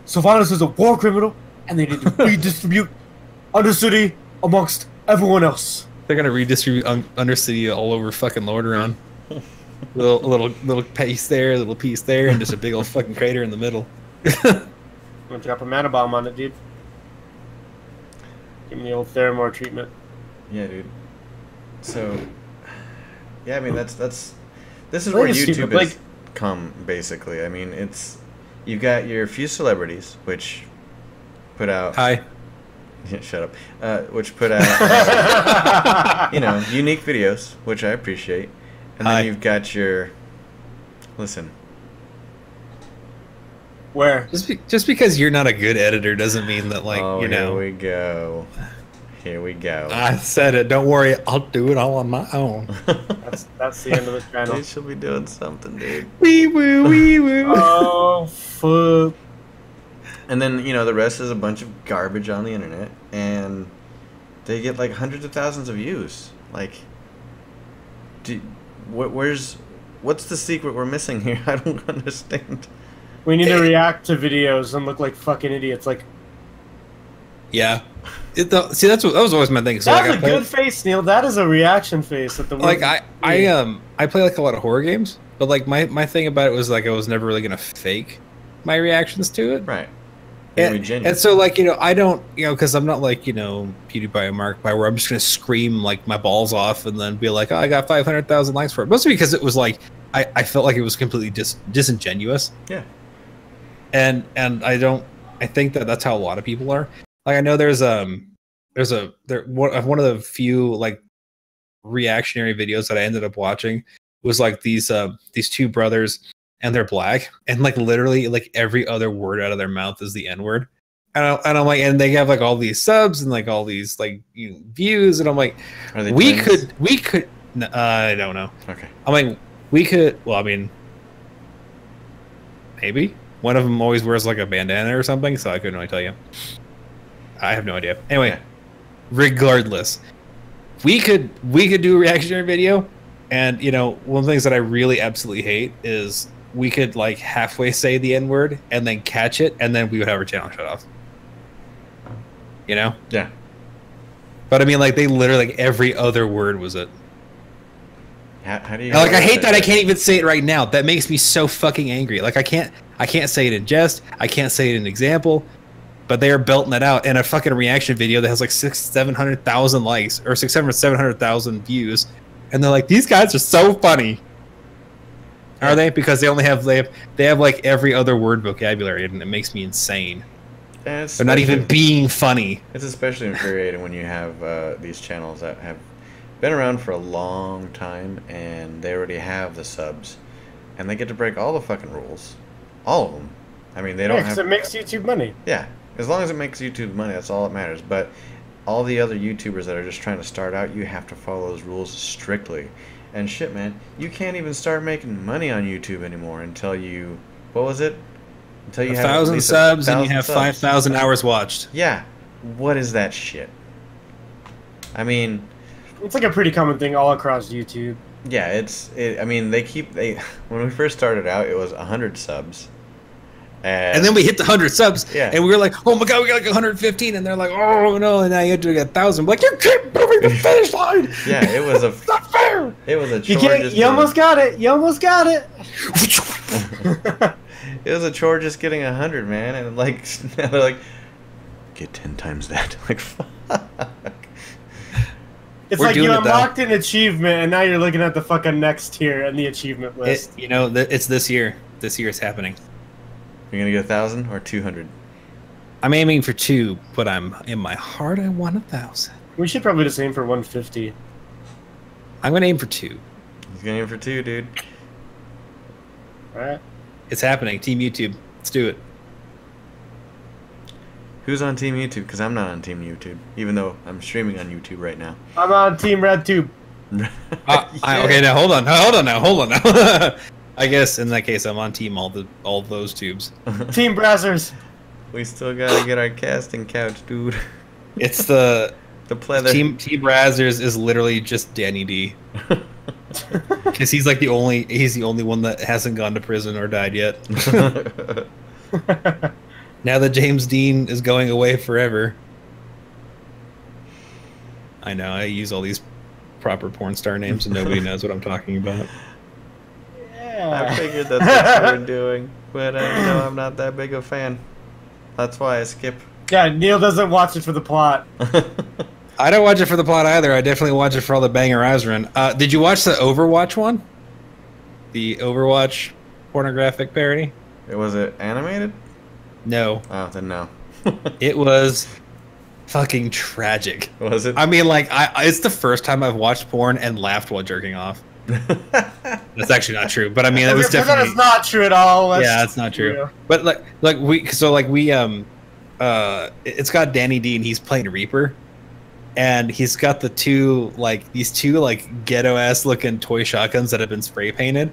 Sylvanas is a war criminal, and they need to redistribute Undercity amongst everyone else. They're gonna redistribute Undercity all over fucking Lordaeron. little piece there, little piece there, and just a big old fucking crater in the middle. I'm gonna drop a mana bomb on it, dude. Give me the old Theramore treatment. Yeah, dude. So, yeah, I mean this is where YouTube has come, basically. I mean, you've got your few celebrities, which put out... Hi. Yeah, shut up. Which put out, unique videos, which I appreciate. And then you've got your... Listen. Where? Just because you're not a good editor doesn't mean that, like, Here we go. Here we go. I said it. Don't worry. I'll do it all on my own. That's the end of the channel. They should be doing something, dude. Wee woo, wee woo. Oh, fuck. And then, the rest is a bunch of garbage on the internet. And they get, like, hundreds of thousands of views. Like, what's the secret we're missing here? I don't understand. We need to react to videos and look like fucking idiots. Like, yeah. See, that was always my thing. So, that's like, a good face, Neil. That is a reaction face. At the like I play like a lot of horror games, but like my thing about it was like I was never really gonna fake my reactions to it. Right. And so like I don't because I'm not like PewDiePie and Markiplier where I'm just gonna scream like my balls off and then be like, oh, I got 500,000 likes for it. Mostly because it was like I felt like it was completely disingenuous. Yeah. And I think that's how a lot of people are. Like I know there's one of the few like reactionary videos that I ended up watching was like these 2 brothers and they're black and like literally like every other word out of their mouth is the N-word. And I'm like, and they have like all these subs and like all these like views and I'm like, we could I don't know. Okay. I'm like we could. Well, I mean, maybe one of them always wears like a bandana or something, so I couldn't really tell you. I have no idea. Anyway, regardless, we could do a reactionary video, and one of the things that I really absolutely hate is we could like halfway say the N-word and then catch it, and then we would have our channel shut off. Yeah. But I mean, like they literally like every other word was it. How do you Like, I hate that I can't even say it right now. That makes me so fucking angry. Like, I can't say it in jest. I can't say it in example. But they are belting it out in a fucking reaction video that has like 700,000 likes or 700,000 views, and they're like, these guys are so funny. Are they? Because they have like every other word vocabulary, and it makes me insane. They're not even being funny. It's especially infuriating when you have these channels that have been around for a long time and they already have the subs, and they get to break all the fucking rules, all of them. I mean, they don't have. Because it makes YouTube money. Yeah, as long as it makes YouTube money, that's all that matters. But all the other YouTubers that are just trying to start out, you have to follow those rules strictly. And shit, man, you can't even start making money on YouTube anymore until you, what was it? Until you have 1,000 subs and you have 5,000 hours watched. Yeah, what is that shit? I mean, it's like a pretty common thing all across YouTube. Yeah, I mean, when we first started out, it was 100 subs. And then we hit the 100 subs, yeah. And we were like, "Oh my god, we got like 115," and they're like, "Oh no!" And now you have to get 1,000. Like, you keep moving the finish line. Yeah, it was it's not fair. It was a chore. You almost got it. You almost got it. It was a chore just getting 100, man, and like now they're like, get 10 times that. Like, fuck. It's like you unlocked an achievement, and now you're looking at the fucking next tier and the achievement list. It's this year. This year it's happening. You're gonna get 1,000 or 200. I'm aiming for 2, but in my heart I want 1,000. We should probably just aim for 150. I'm gonna aim for 2. He's gonna aim for 2, dude. All right. It's happening. Team YouTube. Let's do it. Who's on Team YouTube? Because I'm not on Team YouTube, even though I'm streaming on YouTube right now. I'm on Team RedTube. Okay, now hold on now. I guess in that case I'm on Team all those tubes. Team Brazzers. We still gotta get our casting couch, dude. It's the pleather. Team Brazzers is literally just Danny D. Because he's like the only one that hasn't gone to prison or died yet. Now that James Dean is going away forever. I know, I use all these proper porn star names and nobody knows what I'm talking about. Yeah. I figured that's what you were doing, but I'm not that big a fan. That's why I skip. Yeah, Neil doesn't watch it for the plot. I don't watch it for the plot either. I definitely watch it for all the banger eyes run. Did you watch the Overwatch one? The Overwatch pornographic parody? Was it animated? No. Oh, then no. It was fucking tragic. Was it? I mean, like, it's the first time I've watched porn and laughed while jerking off. That's actually not true, but I mean, it was definitely. It's not true at all. That's not true. But it's got Danny D and he's playing Reaper, and he's got these two ghetto ass looking toy shotguns that have been spray painted,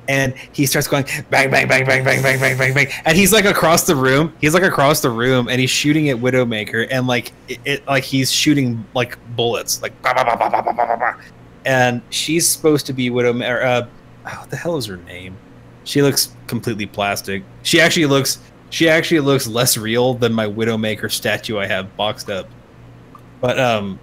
and he starts going bang bang bang bang bang bang bang bang bang, and he's like across the room. And he's shooting at Widowmaker, and he's shooting like bullets, like bah, bah, bah, bah, bah, bah, bah, bah. And she's supposed to be Widowmaker. What the hell is her name? She looks completely plastic. She actually looks less real than my Widowmaker statue I have boxed up. But I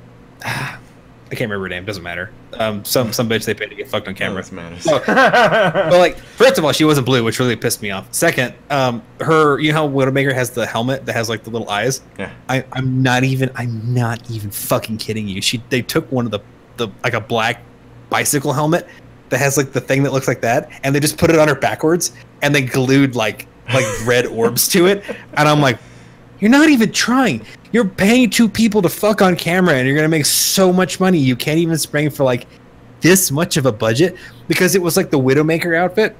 can't remember her name. Doesn't matter. Some bitch they paid to get fucked on camera. But first of all, she wasn't blue, which really pissed me off. Second, how Widowmaker has the helmet that has like the little eyes. Yeah. I'm not even fucking kidding you. They took one of the like a black bicycle helmet that has like the thing that looks like that, and they just put it on her backwards, and they glued like red orbs to it, and I'm like, you're not even trying. You're paying 2 people to fuck on camera, and you're gonna make so much money. You can't even spring for like this much of a budget, because it was like the Widowmaker outfit.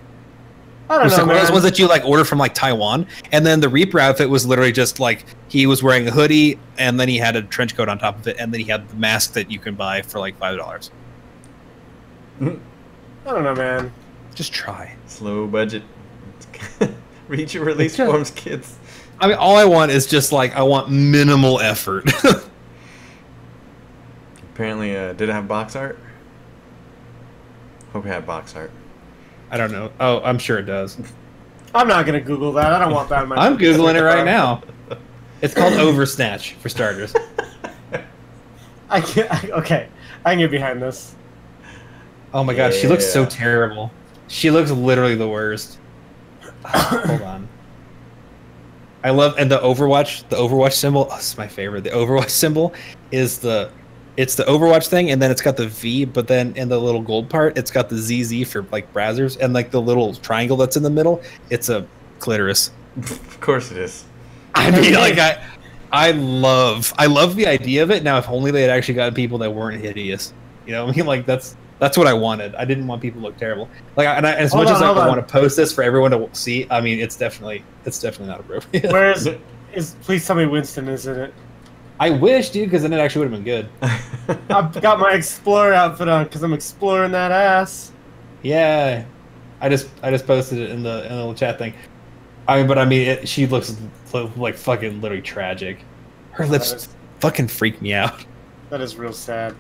I don't know, one of those ones that you like order from like Taiwan, and then the Reaper outfit was literally just like he was wearing a hoodie, and then he had a trench coat on top of it, and then he had the mask that you can buy for like $5. I don't know, man. Just try. Slow budget. Read your release forms, kids. I mean, all I want is just like I want minimal effort. Apparently, did it have box art? Hope it had box art. I don't know. Oh, I'm sure it does. I'm not gonna Google that. I don't want that in my. I'm Googling it right now. It's called Oversnatch, for starters. Okay, I can get behind this. Oh my god, she looks so Yeah. terrible. She looks literally the worst. Hold on. I love and the Overwatch symbol. Oh, this is my favorite. The Overwatch symbol is it's the Overwatch thing, and then it's got the V, but then in the little gold part, it's got the ZZ for like browsers, and like the little triangle that's in the middle, it's a clitoris. Of course it is. I mean, like I love the idea of it. Now, if only they had actually gotten people that weren't hideous. You know what I mean? Like that's what I wanted. I didn't want people to look terrible. Like, as much as I want to post this for everyone to see, I mean, it's definitely not appropriate. Where is please tell me Winston is in it. I wish, dude, because then it actually would have been good. I've got my Explorer outfit on because I'm exploring that ass. Yeah, I just posted it in the little chat thing. She looks like fucking literally tragic. Her lips fucking freak me out. That is real sad.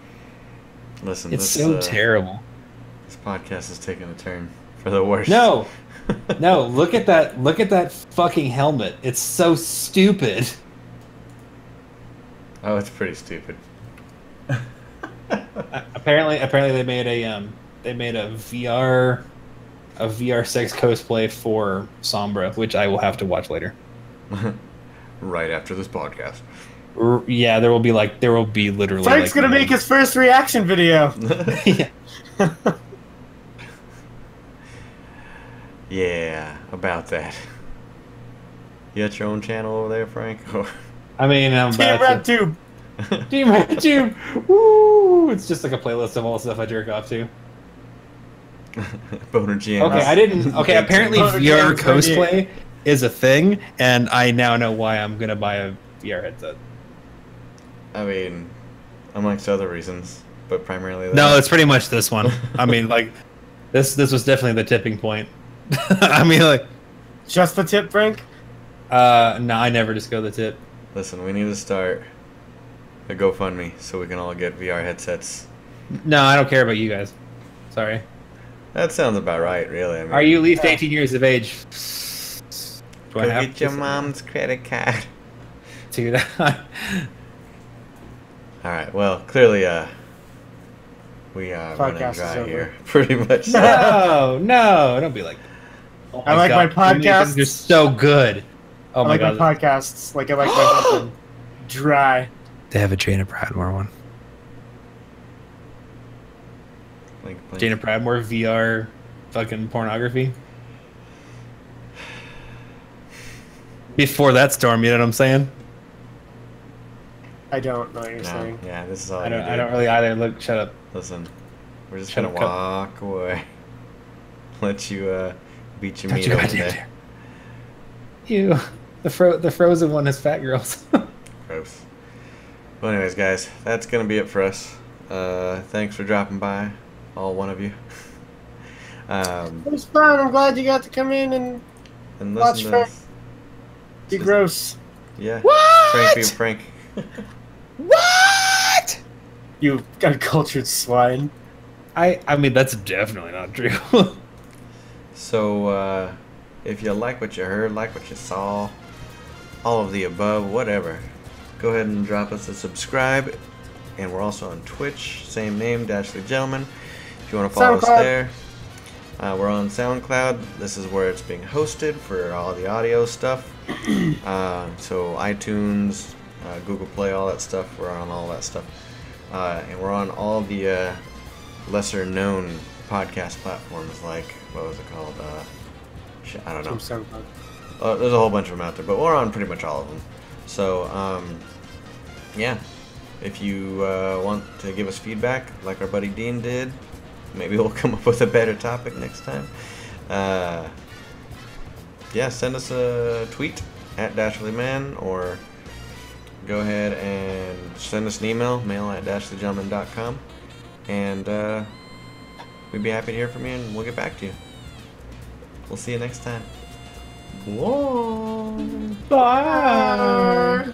Listen, It's so terrible. This podcast is taking a turn for the worse. No, look at that fucking helmet. It's so stupid. Oh, it's pretty stupid. Apparently they made a VR sex cosplay for Sombra, which I will have to watch later. Right after this podcast. Yeah, there will be literally. Frank's gonna make his first reaction video. Yeah. Yeah, about that. You got your own channel over there, Frank? I mean, I'm Team about to. RedTube. Team RedTube. Woo! It's just like a playlist of all the stuff I jerk off to. Boner GM. Okay, I didn't. Okay, apparently Boner VR GM 38. cosplay is a thing, and I now know why I'm gonna buy a VR headset. I mean, amongst other reasons, but primarily that. No, it's pretty much this one. I mean, like, this was definitely the tipping point. I mean, like, Just the tip, Frank? no, I never just go the tip. Listen, we need to start a GoFundMe so we can all get VR headsets. No, I don't care about you guys. Sorry. That sounds about right, really. I mean, Are you at least 18 years of age? Do I go have get your to- mom's credit card. Dude, Alright, well, clearly, we are Podcast running is dry over. here. Pretty much. no, don't be like. Oh I like God, my you make things- podcasts. They're so good. Oh I my like god, my podcasts like I like my husband. Dry. they have a Jana Pradmore one. Like, Jana Pradmore VR, fucking pornography. Before that storm, you know what I'm saying? I don't know what you're no, saying. yeah, this is all I you do. don't really either. Look, shut up. Listen, we're just Shut gonna up, Cup. walk away. Let you, beat your Don't meat you over goddamn there. dare. You, the frozen one has fat girls. Gross. Well, anyways, guys, that's gonna be it for us. Thanks for dropping by, all one of you. It was fun. I'm glad you got to come in and And Watch listen to Frank. this. be gross. Yeah. What? Frank being Frank. What? You uncultured swine. I mean, that's definitely not true. So, if you like what you heard, like what you saw, all of the above, whatever, go ahead and drop us a subscribe. And we're also on Twitch, same name, Dashley Gentleman. If you want to follow us SoundCloud. there. We're on SoundCloud. This is where it's being hosted for all the audio stuff. So iTunes, Google Play, all that stuff. We're on all that stuff. And we're on all the lesser known podcast platforms like, what was it called? I don't know. From SoundCloud. There's a whole bunch of them out there, but we're on pretty much all of them. So, yeah. If you want to give us feedback, like our buddy Dean did, maybe we'll come up with a better topic next time. Yeah, send us a tweet at DashleyMan, or go ahead and send us an email, mail@dashleyGentleman.com, and we'd be happy to hear from you, and we'll get back to you. We'll see you next time. Whoa. Bye.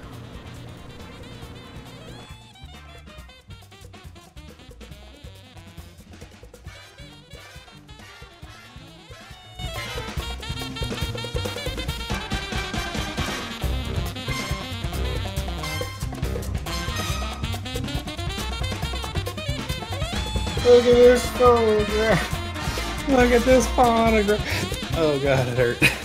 Look at this photograph. Look at this photograph. Oh god, it hurt.